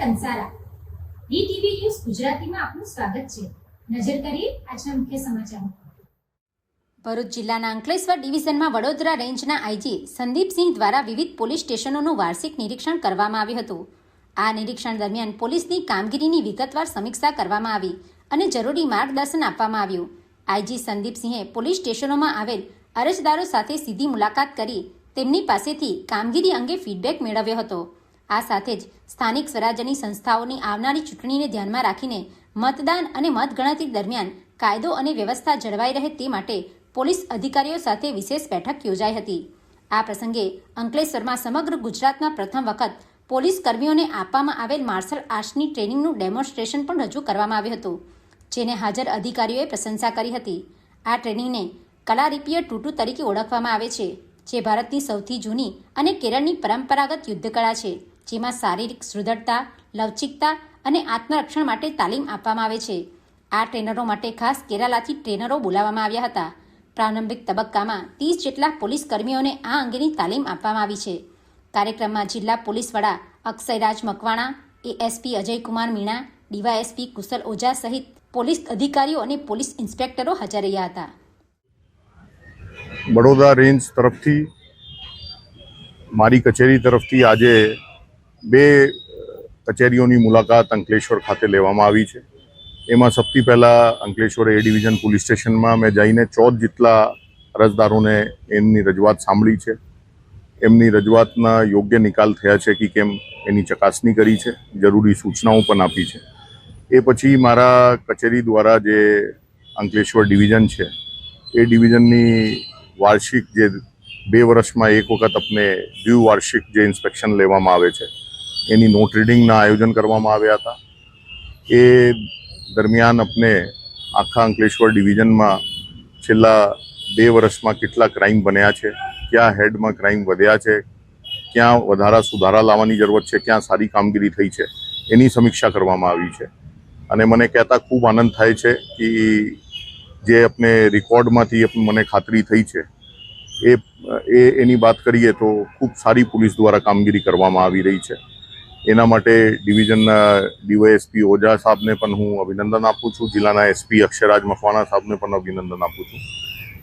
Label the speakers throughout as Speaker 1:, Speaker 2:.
Speaker 1: Kansara DTV news ગુજરાતીમાં આપનું સ્વાગત છે। નજર કરીએ આજના મુખ્ય સમાચારો।
Speaker 2: ભરૂચ જિલ્લાના અંકલેશ્વર ડિવિઝનમાં વડોદરા રેન્જના આઈજી સંદીપસિંહ દ્વારા વિવિધ પોલીસ સ્ટેશનોનું વાર્ષિક નિરીક્ષણ કરવામાં આવ્યું હતું। આ નિરીક્ષણ દરમિયાન પોલીસની કામગીરીની વિગતવાર સમીક્ષા કરવામાં આવી અને જરૂરી માર્ગદર્શન આપવામાં આવ્યું। આઈજી સંદીપસિંહે પોલીસ સ્ટેશનોમાં આવેલ અરજદારો સાથે સીધી મુલાકાત કરી તેમની પાસેથી કામગીરી અંગે ફીડબેક મેળવ્યો હતો। આ સાથે જ સ્થાનિક સ્વરાજ્યની સંસ્થાઓની આવનારી ચૂંટણીને ધ્યાનમાં રાખીને મતદાન અને મતગણતરી દરમિયાન કાયદો અને વ્યવસ્થા જળવાઈ રહે તે માટે પોલીસ અધિકારીઓ સાથે વિશેષ બેઠક યોજાઈ હતી। આ પ્રસંગે અંકલેશ્વરમાં સમગ્ર ગુજરાતમાં પ્રથમ વખત પોલીસ કર્મીઓને આપવામાં આવેલ માર્શલ આર્ટ્સની ટ્રેનિંગનું ડેમોન્સ્ટ્રેશન પણ રજૂ કરવામાં આવ્યું હતું, જેને હાજર અધિકારીઓએ પ્રશંસા કરી હતી। આ ટ્રેનિંગને કલારીપીય ટૂટુ તરીકે ઓળખવામાં આવે છે, જે ભારતની સૌથી જૂની અને કેરળની પરંપરાગત યુદ્ધકળા છે, જેમાં શારીરિક સુદૃઢતા, લવચિકતા અને આત્મરક્ષણ માટે તાલીમ આપવામાં આવે છે। આ ટ્રેનરો માટે ખાસ કેરાલાથી ટ્રેનરો બોલાવવામાં આવ્યા હતા। પ્રારંભિક તબક્કામાં 30 જેટલા પોલીસ કર્મીઓને આ અંગેની તાલીમ આપવામાં આવી છે। કાર્યક્રમમાં જિલ્લા પોલીસ વડા અક્ષયરાજ મકવાણા, એએસપી અજયકુમાર મીણા, ડીવાયએસપી કુશલ ઓઝા સહિત પોલીસ અધિકારીઓ અને પોલીસ ઇન્સ્પેક્ટરો હાજર રહ્યા હતા।
Speaker 3: વડોદરા રેન્જ તરફથી મારી કચેરી તરફથી આજે બે કચેરીઓની મુલાકાત અંકલેશ્વર ખાતે લેવામાં આવી છે। એમાં સૌથી પહેલાં અંકલેશ્વર એ ડિવિઝન પોલીસ સ્ટેશનમાં મેં જઈને 14 જેટલા અરજદારોને એમની રજૂઆત સાંભળી છે। એમની રજૂઆતના યોગ્ય નિકાલ થયા છે કે કેમ એની ચકાસણી કરી છે, જરૂરી સૂચનાઓ પણ આપી છે। એ પછી મારા કચેરી દ્વારા જે અંકલેશ્વર ડિવિઝન છે એ ડિવિઝનની વાર્ષિક જે 2 વર્ષમાં એક વખત આપણે દ્વિવાર્ષિક જે ઇન્સ્પેક્શન લેવામાં આવે છે એની નોટ રીડિંગના આયોજન કરવામાં આવ્યા હતા। એ દરમિયાન આપણે આખા અંકલેશ્વર ડિવિઝનમાં છેલ્લા 2 વર્ષમાં કેટલા ક્રાઇમ બન્યા છે, ક્યાં હેડમાં ક્રાઇમ વધ્યા છે, ક્યાં વધારા સુધારા લાવવાની જરૂરત છે, ક્યાં સારી કામગીરી થઈ છે, એની સમીક્ષા કરવામાં આવી છે। અને મને કહેતા ખૂબ આનંદ થાય છે કે જે આપણે રેકોર્ડમાંથી મને ખાતરી થઈ છે એની વાત કરીએ તો ખૂબ સારી પોલીસ દ્વારા કામગીરી કરવામાં આવી રહી છે। એના માટે ડિવિઝનના ડીવાયએસપી ઓઝા સાહેબને પણ હું અભિનંદન આપું છું, જિલ્લાના એસપી અક્ષયરાજ મકવાણા સાહેબને પણ અભિનંદન આપું છું।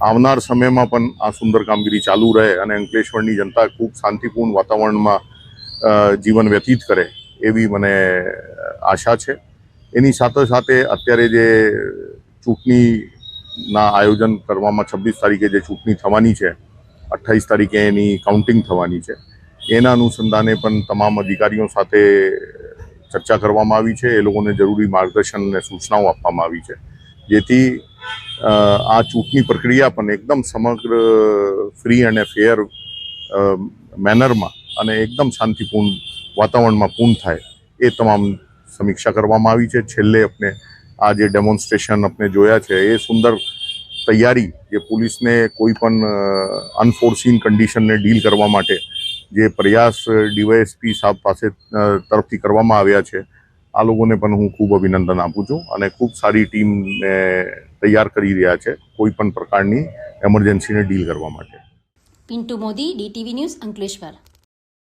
Speaker 3: આવનાર સમયમાં પણ આ સુંદર કામગીરી ચાલુ રહે અને અંકલેશ્વરની જનતા ખૂબ શાંતિપૂર્ણ વાતાવરણમાં જીવન વ્યતીત કરે એવી મને આશા છે। એની સાથે સાથે અત્યારે જે ચૂંટણીના આયોજન કરવામાં 26 તારીખે જે ચૂંટણી થવાની છે, 28 તારીખે એની કાઉન્ટિંગ થવાની છે, એના અનુસંધાને પણ તમામ અધિકારીઓ સાથે ચર્ચા કરવામાં આવી છે। એ લોકોને જરૂરી માર્ગદર્શન અને સૂચનાઓ આપવામાં આવી છે, જેથી આ ચૂંટણી પ્રક્રિયા પણ એકદમ સમગ્ર ફ્રી અને ફેર મેનરમાં અને એકદમ શાંતિપૂર્ણ વાતાવરણમાં પૂર્ણ થાય એ તમામ સમીક્ષા કરવામાં આવી છે। છેલ્લે આપણે આ જે ડેમોન્સ્ટ્રેશન આપણે જોયા છે એ સુંદર તૈયારી જે પોલીસને કોઈ પણ અનફોર્સીન કન્ડિશનને ડીલ કરવા માટે જે પ્રયાસ ડીવાયએસપી સાહેબ પાસે તરફથી કરવામાં આવ્યા છે, આ લોકોને પણ હું ખૂબ અભિનંદન આપું છું અને ખૂબ સારી ટીમને તૈયાર કરી રહ્યા છે કોઈ પણ પ્રકારની એમરજન્સીને ડીલ કરવા માટે।
Speaker 2: Pintu Modi, DTV news, Ankleshwar.